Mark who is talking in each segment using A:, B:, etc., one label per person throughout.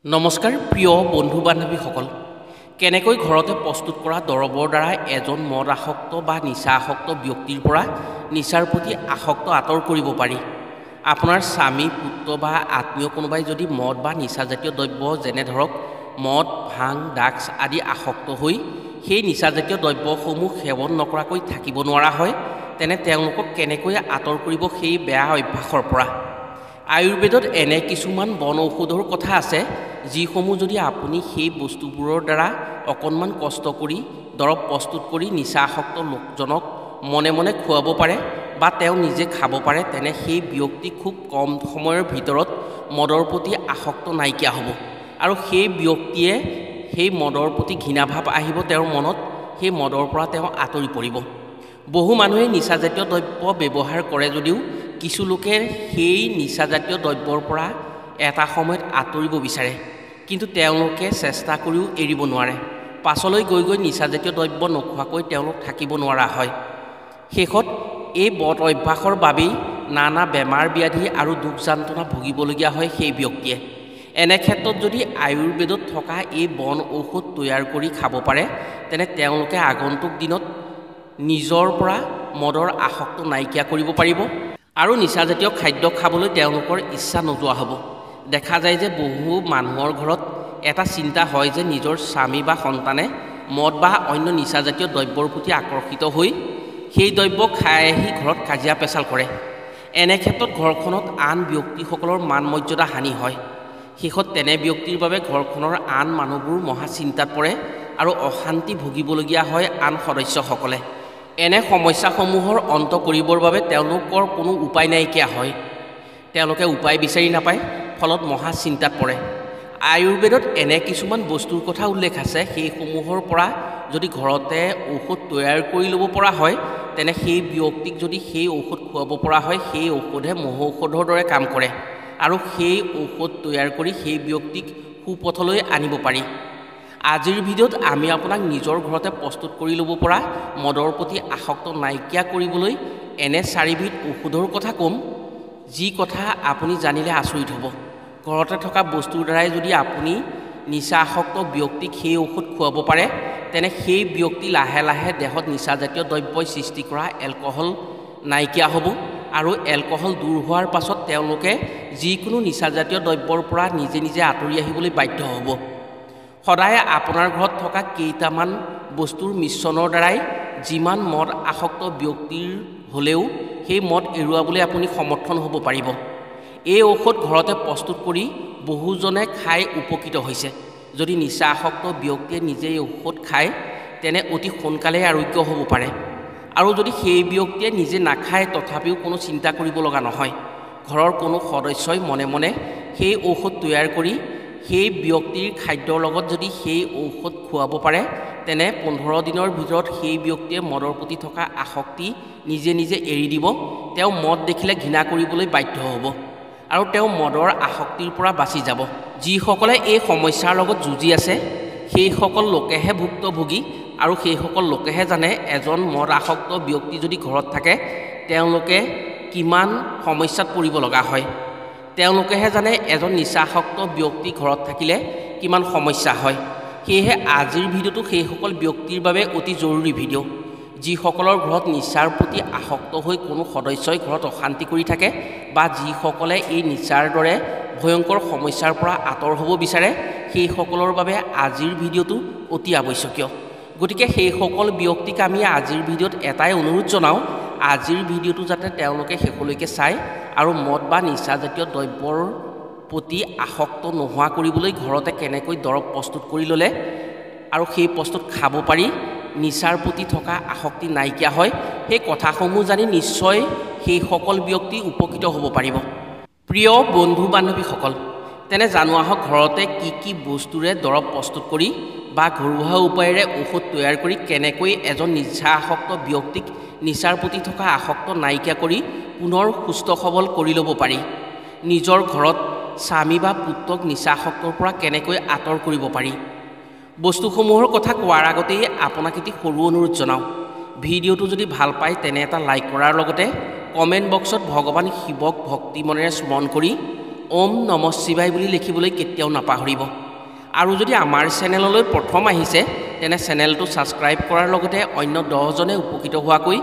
A: নমস্কাৰ প্ৰিয় বন্ধু বান্ধৱীসকল কেনেকৈ ঘৰতে প্ৰস্তুত কৰা দৰৱৰ দ্বাৰা এজন মদ আসক্ত বা নিচা আসক্ত ব্যক্তিৰ পৰা নিচাৰ প্ৰতি আসক্ত আঁতৰ কৰিব পাৰি আপোনাৰ স্বামী পুত্ৰ বা আত্মীয় কোনোবাই যদি মদ বা নিচাজাতীয় দ্ৰব্য যেনে ধৰক মদ ভাং ড্ৰাগছ আদি আসক্ত হৈ সেই নিচাজাতীয় দ্ৰব্যসমূহ সেৱন নকৰাকৈ থাকিব নোৱাৰা হয় তেনে তেওঁলোকক কেনেকৈ আঁতৰ কৰিব সেই বেয়া অভ্যাসৰ পৰা আয়ুৰ্বেদত এনে কিছুমান বন ঔষধৰ কথা আছে যিসমূহ যদি আপুনি সেই বস্তুবোৰৰ দ্বাৰা অকণমান কষ্ট কৰি দৰৱ প্ৰস্তুত কৰি নিচা আসক্ত লোকজনক মনে মনে খুৱাব পাৰে বা তেওঁ নিজে খাব পাৰে তেনে সেই ব্যক্তি খুব কম সময়ৰ ভিতৰত মদৰ প্ৰতি আসক্ত নাইকিয়া হ'ব আৰু সেই ব্যক্তিয়ে সেই মদৰ প্ৰতি ঘৃণাভাৱ আহিব তেওঁৰ মনত সেই মদৰ পৰা তেওঁ আঁতৰি পৰিব বহু মানুহে নিচাজাতীয় দ্ৰব্য ব্যৱহাৰ কৰে যদিও কিছু লোকে সেই নিচাজাতীয় দ্ৰব্যৰ পৰা এটা সময়ত আঁতৰিব বিচাৰে কিন্তু তেওঁলোকে চেষ্টা কৰিও এৰিব নোৱাৰে পাছলৈ গৈ গৈ নিচাজাতীয় দ্ৰব্য নোখোৱাকৈ তেওঁলোক থাকিব নোৱাৰা হয় শেষত এই বদ অভ্যাসৰ বাবেই নানা বেমাৰ ব্যাধি আৰু দুখ যন্ত্ৰণা ভুগিবলগীয়া হয় সেই ব্যক্তিয়ে এনে ক্ষেত্ৰত যদি আয়ুৰ্বেদত থকা এই বন ঔষধ তৈয়াৰ কৰি খাব পাৰে তেনে তেওঁলোকে আগন্তুক দিনত নিজৰ পৰা মদৰ আসক্ত নাইকিয়া কৰিব পাৰিব আৰু নিচাজাতীয় খাদ্য খাবলৈ তেওঁলোকৰ ইচ্ছা নোযোৱা হ'ব দেখা যায় যে বহু মানুহৰ ঘৰত এটা চিন্তা হয় যে নিজৰ স্বামী বা সন্তানে মদ বা অন্য নিচাজাতীয় দ্ৰব্যৰ প্ৰতি আকৰ্ষিত হৈ সেই দ্ৰব্য খাই আহি ঘৰত কাজিয়া পেচাল কৰে এনে ক্ষেত্ৰত ঘৰখনত আন ব্যক্তিসকলৰ মান মৰ্যাদা হানি হয় শেষত তেনে ব্যক্তিৰ বাবে ঘৰখনৰ আন মানুহবোৰ মহা চিন্তাত পৰে আৰু অশান্তি ভুগিবলগীয়া হয় আন সদস্যসকলে এনে সমস্যাসমূহৰ অন্ত কৰিবৰ বাবে তেওঁলোকৰ কোনো উপায় নাইকিয়া হয় তেওঁলোকে উপায় বিচাৰি নাপায় ফলত মহা চিন্তাত পৰে আয়ুৰ্বেদত এনে কিছুমান বস্তুৰ কথা উল্লেখ আছে সেইসমূহৰ পৰা যদি ঘৰতে ঔষধ তৈয়াৰ কৰি ল'ব পৰা হয় তেনে সেই ব্যক্তিক যদি সেই ঔষধ খুৱাব পৰা হয় সেই ঔষধে মহৌষধৰ দৰে কাম কৰে আৰু সেই ঔষধ তৈয়াৰ কৰি সেই ব্যক্তিক সুপথলৈ আনিব পাৰি আজিৰ ভিডিঅ'ত আমি আপোনাক নিজৰ ঘৰতে প্ৰস্তুত কৰি ল'ব পৰা মদৰ প্ৰতি আসক্ত নাইকিয়া কৰিবলৈ এনে 4বিধ ঔষধৰ কথা ক'ম যি কথা আপুনি জানিলে আচৰিত হ'ব ঘৰতে থকা বস্তুৰ দ্বাৰাই যদি আপুনি নিচা আসক্ত ব্যক্তিক সেই ঔষধ খুৱাব পাৰে তেনে সেই ব্যক্তি লাহে লাহে দেহত নিচাজাতীয় দ্ৰব্যই সৃষ্টি কৰা এলকহল নাইকিয়া হ'ব আৰু এলকহল দূৰ হোৱাৰ পাছত তেওঁলোকে যিকোনো নিচাজাতীয় দ্ৰব্যৰ পৰা নিজে নিজে আঁতৰি আহিবলৈ বাধ্য হ'ব সদায় আপোনাৰ ঘৰত থকা কেইটামান বস্তুৰ মিশ্ৰণৰ দ্বাৰাই যিমান মদ আসক্ত ব্যক্তিৰ হ'লেও সেই মদ এৰুৱাবলৈ আপুনি সমৰ্থন হ'ব পাৰিব এই ঔষধ ঘৰতে প্ৰস্তুত কৰি বহুজনে খাই উপকৃত হৈছে যদি নিচা আসক্ত ব্যক্তিয়ে নিজে এই ঔষধ খায় তেনে অতি সোনকালে আৰোগ্য হ'ব পাৰে আৰু যদি সেই ব্যক্তিয়ে নিজে নাখায় তথাপিও কোনো চিন্তা কৰিব লগা নহয় ঘৰৰ কোনো সদস্যই মনে মনে সেই ঔষধ তৈয়াৰ কৰি সেই ব্যক্তিৰ খাদ্যৰ লগত যদি সেই ঔষধ খুৱাব পাৰে তেনে 15 দিনৰ ভিতৰত সেই ব্যক্তিয়ে মদৰ প্ৰতি থকা আসক্তি নিজে নিজে এৰি দিব তেওঁ মদ দেখিলে ঘৃণা কৰিবলৈ বাধ্য হ'ব আৰু তেওঁ মদৰ আসক্তিৰ পৰা বাচি যাব যিসকলে এই সমস্যাৰ লগত যুঁজি আছে সেইসকল লোকেহে ভুক্তভোগী আৰু সেইসকল লোকেহে জানে এজন মদ আসক্ত ব্যক্তি যদি ঘৰত থাকে তেওঁলোকে কিমান সমস্যাত পৰিব লগা হয় তেওঁলোকেহে জানে এজন নিচাসক্ত ব্যক্তি ঘৰত থাকিলে কিমান সমস্যা হয় সেয়েহে আজিৰ ভিডিঅ'টো সেইসকল ব্যক্তিৰ বাবে অতি জৰুৰী ভিডিঅ' যিসকলৰ ঘৰত নিচাৰ প্ৰতি আসক্ত হৈ কোনো সদস্যই ঘৰত অশান্তি কৰি থাকে বা যিসকলে এই নিচাৰ দৰে ভয়ংকৰ সমস্যাৰ পৰা আঁতৰ হ'ব বিচাৰে সেইসকলৰ বাবে আজিৰ ভিডিঅ'টো অতি আৱশ্যকীয় গতিকে সেইসকল ব্যক্তিক আমি আজিৰ ভিডিঅ'ত এটাই অনুৰোধ জনাওঁ আজিৰ ভিডিঅ'টো যাতে তেওঁলোকে শেষলৈকে চায় আৰু মদ বা নিচাজাতীয় দ্ৰব্যৰ প্ৰতি আসক্ত নোহোৱা কৰিবলৈ ঘৰতে কেনেকৈ দৰৱ প্ৰস্তুত কৰি ল'লে আৰু সেই প্ৰস্তুত খাব পাৰি নিচাৰ প্ৰতি থকা আসক্তি নাইকিয়া হয় সেই কথাসমূহ জানি নিশ্চয় সেইসকল ব্যক্তি উপকৃত হ'ব পাৰিব প্ৰিয় বন্ধু বান্ধৱীসকল তেনে জানো আহক ঘৰতে কি কি বস্তুৰে দৰৱ প্ৰস্তুত কৰি বা ঘৰুৱা উপায়েৰে ঔষধ তৈয়াৰ কৰি কেনেকৈ এজন নিচা আসক্ত ব্যক্তিক নিচাৰ প্ৰতি থকা আসক্ত নাইকিয়া কৰি পুনৰ সুস্থ সবল কৰি ল'ব পাৰি নিজৰ ঘৰত স্বামী বা পুত্ৰক নিচা আসক্তৰ পৰা কেনেকৈ আঁতৰ কৰিব পাৰি বস্তুসমূহৰ কথা কোৱাৰ আগতেই আপোনাক এটি সৰু অনুৰোধ জনাওঁ ভিডিঅ'টো যদি ভাল পায় তেনে এটা লাইক কৰাৰ লগতে কমেণ্ট বক্সত ভগৱান শিৱক ভক্তি মনেৰে স্মৰণ কৰি ওম নমঃ শিৱায় বুলি লিখিবলৈ কেতিয়াও নাপাহৰিব। আৰু যদি আমাৰ চেনেললৈ প্ৰথম আহিছে তেনে চেনেলটো ছাবস্ক্ৰাইব কৰাৰ লগতে অন্য 10জনে উপকৃত হোৱাকৈ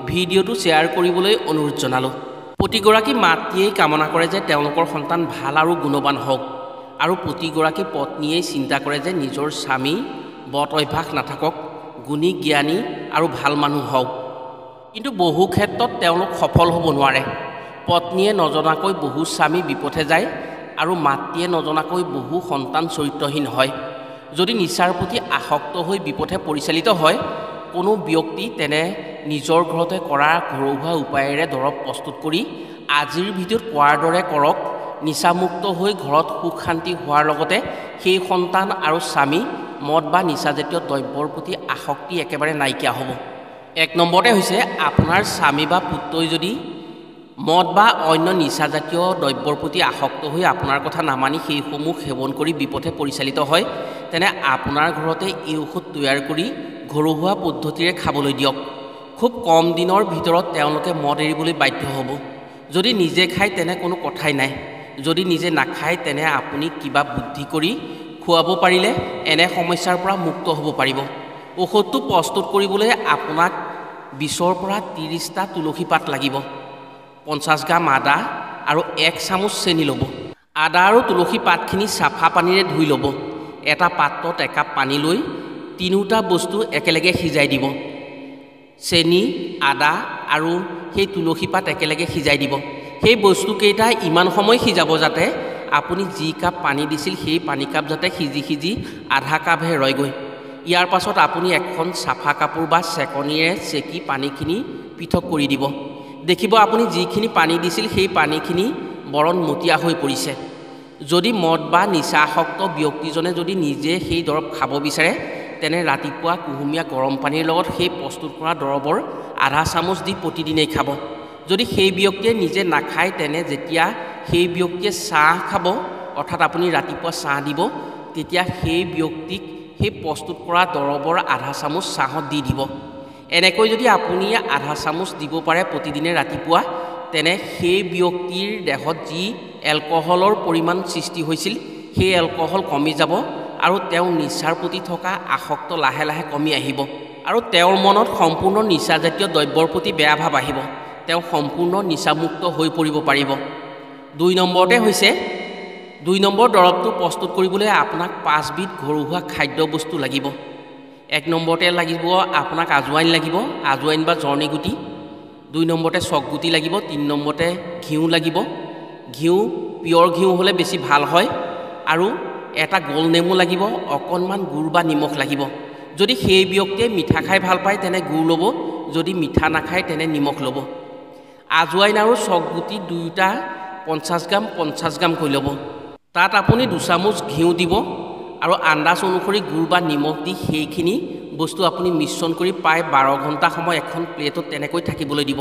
A: ভিডিঅ'টো শ্বেয়াৰ কৰিবলৈ অনুৰোধ জনালোঁ। প্ৰতিগৰাকী মাতৃয়েই কামনা কৰে যে তেওঁলোকৰ সন্তান ভাল আৰু গুণৱান হওক, আৰু প্ৰতিগৰাকী পত্নীয়েই চিন্তা কৰে যে নিজৰ স্বামী বদ অভ্যাস নাথাকক, গুণী জ্ঞানী আৰু ভাল মানুহ হওক। কিন্তু বহু ক্ষেত্ৰত তেওঁলোক সফল হ'ব নোৱাৰে। পত্নীয়ে নজনাকৈ বহু স্বামী বিপথে যায় আৰু মাতৃয়ে নজনাকৈ বহু সন্তান চৰিত্ৰহীন হয়। যদি নিচাৰ প্ৰতি আসক্ত হৈ বিপথে পৰিচালিত হয় কোনো ব্যক্তি, তেনে নিজৰ ঘৰতে কৰা ঘৰুৱা উপায়েৰে দৰৱ প্ৰস্তুত কৰি আজিৰ ভিডিঅ'ত কোৱাৰ দৰে কৰক। নিচামুক্ত হৈ ঘৰত সুখ শান্তি হোৱাৰ লগতে সেই সন্তান আৰু স্বামী মদ বা নিচাজাতীয় দ্ৰব্যৰ প্ৰতি আসক্তি একেবাৰে নাইকিয়া হ'ব। 1 নম্বৰতে হৈছে আপোনাৰ স্বামী বা পুত্ৰই যদি মদ বা অন্য নিচাজাতীয় দ্ৰব্যৰ প্ৰতি আসক্ত হৈ আপোনাৰ কথা নামানি সেইসমূহ সেৱন কৰি বিপথে পৰিচালিত হয়, তেনে আপোনাৰ ঘৰতে এই ঔষধ তৈয়াৰ কৰি ঘৰুৱা পদ্ধতিৰে খাবলৈ দিয়ক। খুব কম দিনৰ ভিতৰত তেওঁলোকে মদ এৰিবলৈ বাধ্য হ'ব। যদি নিজে খায় তেনে কোনো কথাই নাই, যদি নিজে নাখায় তেনে আপুনি কিবা বুদ্ধি কৰি খুৱাব পাৰিলে এনে সমস্যাৰ পৰা মুক্ত হ'ব পাৰিব। ঔষধটো প্ৰস্তুত কৰিবলৈ আপোনাক 20ৰ পৰা 30টা তুলসী পাত লাগিব, 50 গ্ৰাম আদা আৰু 1 চামুচ চেনি ল'ব। আদা আৰু তুলসী পাতখিনি চাফা পানীৰে ধুই ল'ব। এটা পাত্ৰত একাপ পানী লৈ তিনিওটা বস্তু একেলগে সিজাই দিব। চেনি, আদা আৰু সেই তুলসী পাত একেলগে সিজাই দিব। সেই বস্তুকেইটা ইমান সময় সিজাব যাতে আপুনি যি কাপ পানী দিছিল সেই পানী কাপ যাতে সিজি সিজি আধা কাপহে ৰয়গৈ। ইয়াৰ পাছত আপুনি এখন চাফা কাপোৰ বা চেকনিৰে চেকি পানীখিনি পৃথক কৰি দিব। দেখিব আপুনি যিখিনি পানী দিছিল সেই পানীখিনি বৰণ মতিয়া হৈ পৰিছে। যদি মদ বা নিচাসক্ত ব্যক্তিজনে যদি নিজে সেই দৰৱ খাব বিচাৰে তেনে ৰাতিপুৱা কুহুমীয়া গৰম পানীৰ লগত সেই প্ৰস্তুত কৰা দৰৱৰ আধা চামুচ দি প্ৰতিদিনেই খাব। যদি সেই ব্যক্তিয়ে নিজে নাখায় তেনে যেতিয়া সেই ব্যক্তিয়ে চাহ খাব, অৰ্থাৎ আপুনি ৰাতিপুৱা চাহ দিব, তেতিয়া সেই ব্যক্তিক সেই প্ৰস্তুত কৰা দৰৱৰ আধা চামুচ চাহত দি দিব। এনেকৈ যদি আপুনি আধা চামুচ দিব পাৰে প্ৰতিদিনে ৰাতিপুৱা, তেনে সেই ব্যক্তিৰ দেহত যি এলকহলৰ পৰিমাণ সৃষ্টি হৈছিল সেই এলকহল কমি যাব আৰু তেওঁ নিচাৰ প্ৰতি থকা আসক্ত লাহে লাহে কমি আহিব আৰু তেওঁৰ মনত সম্পূৰ্ণ নিচাজাতীয় দ্ৰব্যৰ প্ৰতি বেয়া ভাৱ আহিব। তেওঁ সম্পূৰ্ণ নিচামুক্ত হৈ পৰিব পাৰিব। 2 নম্বৰতে হৈছে 2 নম্বৰ দৰৱটো প্ৰস্তুত কৰিবলৈ আপোনাক 5 বিধ ঘৰুৱা খাদ্য বস্তু লাগিব। 1 নম্বৰতে লাগিব আপোনাক আজৱাইন লাগিব, আজৱাইন বা জৰ্ণি গুটি। 2 নম্বৰতে চকগুটি লাগিব। 3 নম্বৰতে ঘিউ লাগিব। ঘিউ পিয়ৰ ঘিউ হ'লে বেছি ভাল হয়। আৰু এটা গোল নেমু লাগিব, অকণমান গুড় বা নিমখ লাগিব। যদি সেই ব্যক্তিয়ে মিঠা খাই ভাল পায় তেনে গুড় ল'ব, যদি মিঠা নাখায় তেনে নিমখ ল'ব। আজৱাইন আৰু চকগুটি দুয়োটা 50 গ্ৰাম 50 গ্ৰাম কৰি ল'ব। তাত আপুনি 2 চামুচ ঘিউ দিব আৰু আন্দাজ অনুসৰি গুড় বা নিমখ দি সেইখিনি বস্তু আপুনি মিশ্ৰণ কৰি প্ৰায় 12 ঘণ্টা সময় এখন প্লেটত তেনেকৈ থাকিবলৈ দিব।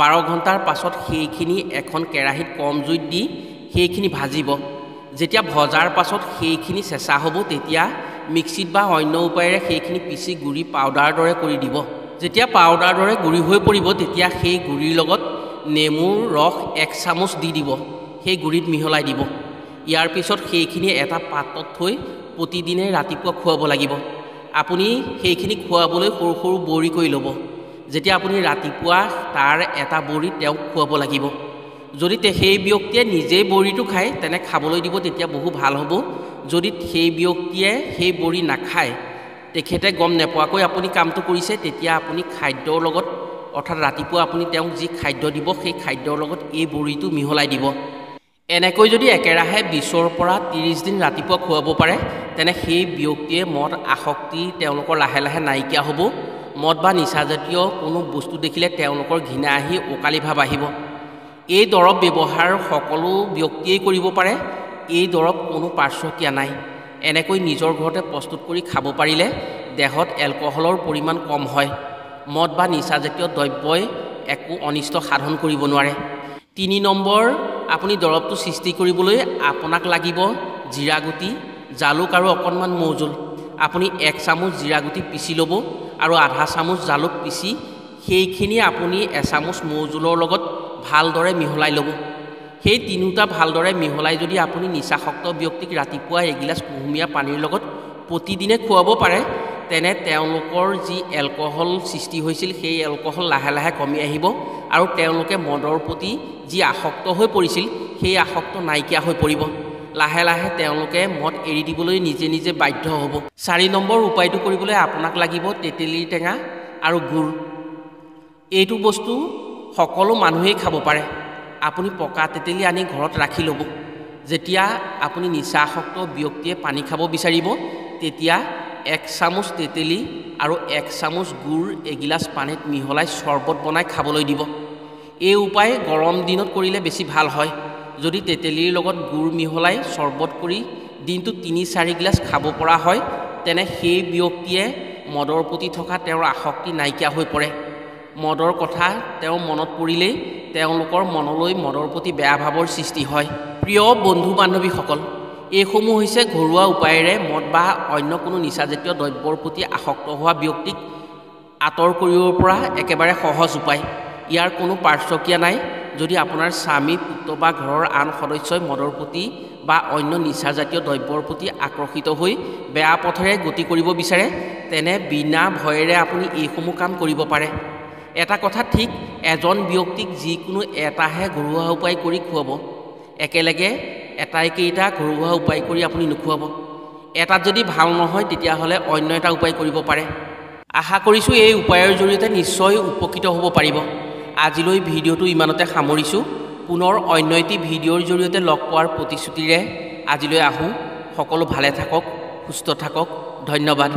A: 12 ঘণ্টাৰ পাছত সেইখিনি এখন কেৰাহীত কম জুইত দি সেইখিনি ভাজিব। যেতিয়া ভজাৰ পাছত সেইখিনি চেঁচা হ'ব তেতিয়া মিক্সিত বা অন্য উপায়েৰে সেইখিনি পিচি গুড়ি পাউডাৰ দৰে কৰি দিব। যেতিয়া পাউডাৰ দৰে গুড়ি হৈ পৰিব তেতিয়া সেই গুড়িৰ লগত নেমুৰ ৰস 1 চামুচ দি দিব, সেই গুড়িত মিহলাই দিব। ইয়াৰ পিছত সেইখিনি এটা পাত্ৰত থৈ প্ৰতিদিনে ৰাতিপুৱা খুৱাব লাগিব। আপুনি সেইখিনি খুৱাবলৈ সৰু সৰু বড়ি কৰি ল'ব। যেতিয়া আপুনি ৰাতিপুৱা তাৰ এটা বড়ি তেওঁক খুৱাব লাগিব। যদি সেই ব্যক্তিয়ে নিজেই বড়িটো খায় তেনে খাবলৈ দিব, তেতিয়া বহু ভাল হ'ব। যদি সেই ব্যক্তিয়ে সেই বড়ি নাখায়, তেখেতে গম নোপোৱাকৈ আপুনি কামটো কৰিছে, তেতিয়া আপুনি খাদ্যৰ লগত, অৰ্থাৎ ৰাতিপুৱা আপুনি তেওঁক যি খাদ্য দিব সেই খাদ্যৰ লগত এই বড়িটো মিহলাই দিব। এনেকৈ যদি একেৰাহে 20ৰ পৰা 30 দিন ৰাতিপুৱা খুৱাব পাৰে তেনে সেই ব্যক্তিয়ে মদ আসক্তি তেওঁলোকৰ লাহে লাহে নাইকিয়া হ'ব। মদ বা নিচাজাতীয় কোনো বস্তু দেখিলে তেওঁলোকৰ ঘৃণা আহি অকালি ভাৱ আহিব। এই দৰৱ ব্যৱহাৰ সকলো ব্যক্তিয়েই কৰিব পাৰে। এই দৰৱ কোনো পাৰ্শ্বক্ৰিয়া নাই। এনেকৈ নিজৰ ঘৰতে প্ৰস্তুত কৰি খাব পাৰিলে দেহত এলকহলৰ পৰিমাণ কম হয়। মদ বা নিচাজাতীয় দ্ৰব্যই একো অনিষ্ট সাধন কৰিব নোৱাৰে। 3 নম্বৰ, আপুনি দৰৱটো সৃষ্টি কৰিবলৈ আপোনাক লাগিব জিৰা গুটি, জালুক আৰু অকণমান মৌজোল। আপুনি 1 চামুচ জিৰা গুটি পিচি ল'ব আৰু আধা চামুচ জালুক পিচি সেইখিনি আপুনি 1 চামুচ মৌজোলৰ লগত ভালদৰে মিহলাই ল'ব। সেই তিনিওটা ভালদৰে মিহলাই যদি আপুনি নিচাসক্ত ব্যক্তিক ৰাতিপুৱা এগিলাচ কুহুমীয়া পানীৰ লগত প্ৰতিদিনে খুৱাব পাৰে তেনে তেওঁলোকৰ যি এলকহল সৃষ্টি হৈছিল সেই এলকহল লাহে লাহে কমি আহিব আৰু তেওঁলোকে মদৰ প্ৰতি যি আসক্ত হৈ পৰিছিল সেই আসক্ত নাইকিয়া হৈ পৰিব লাহে লাহে তেওঁলোকে মদ এৰি দিবলৈ নিজে নিজে বাধ্য হ'ব 4 নম্বৰ উপায়টো কৰিবলৈ আপোনাক লাগিব তেতেলীৰ টেঙা আৰু গুড় এইটো বস্তু সকলো মানুহেই খাব পাৰে আপুনি পকা তেতেলী আনি ঘৰত ৰাখি ল'ব যেতিয়া আপুনি নিচাসক্ত ব্যক্তিয়ে পানী খাব বিচাৰিব তেতিয়া 1 চামুচ তেতেলী আৰু 1 চামুচ গুড় এগিলাচ পানীত মিহলাই চৰবত বনাই খাবলৈ দিব এই উপায় গৰম দিনত কৰিলে বেছি ভাল হয় যদি তেতেলীৰ লগত গুড় মিহলাই চৰবত কৰি দিনটো 3-4 গিলাচ খাব পৰা হয় তেনে সেই ব্যক্তিয়ে মদৰ প্ৰতি থকা তেওঁৰ আসক্তি নাইকিয়া হৈ পৰে মদৰ কথা তেওঁৰ মনত পৰিলেই তেওঁলোকৰ মনলৈ মদৰ প্ৰতি বেয়া ভাৱৰ সৃষ্টি হয় প্ৰিয় বন্ধু বান্ধৱীসকল এইসমূহ হৈছে ঘৰুৱা উপায়েৰে মদ বা অন্য কোনো নিচাজাতীয় দ্ৰব্যৰ প্ৰতি আসক্ত হোৱা ব্যক্তিক আঁতৰ কৰিব পৰা একেবাৰে সহজ উপায় ইয়াৰ কোনো পাৰ্শ্বক্ৰিয়া নাই যদি আপোনাৰ স্বামী পুত্ৰ বা ঘৰৰ আন সদস্যই মদৰ প্ৰতি বা অন্য নিচাজাতীয় দ্ৰব্যৰ প্ৰতি আকৰ্ষিত হৈ বেয়া পথেৰে গতি কৰিব বিচাৰে তেনে বিনা ভয়েৰে আপুনি এইসমূহ কাম কৰিব পাৰে এটা কথা ঠিক এজন ব্যক্তিক যিকোনো এটাহে ঘৰুৱা উপায় কৰি খুৱাব একেলগে এটাইকেইটা ঘৰুৱা উপায় কৰি আপুনি নুখুৱাব এটাত যদি ভাল নহয় তেতিয়াহ'লে অন্য এটা উপায় কৰিব পাৰে আশা কৰিছোঁ এই উপায়ৰ জৰিয়তে নিশ্চয় উপকৃত হ'ব পাৰিব আজিলৈ ভিডিঅ'টো ইমানতে সামৰিছোঁ পুনৰ অন্য এটি ভিডিঅ'ৰ জৰিয়তে লগ পোৱাৰ প্ৰতিশ্ৰুতিৰে আজিলৈ আহোঁ সকলো ভালে থাকক সুস্থ থাকক ধন্যবাদ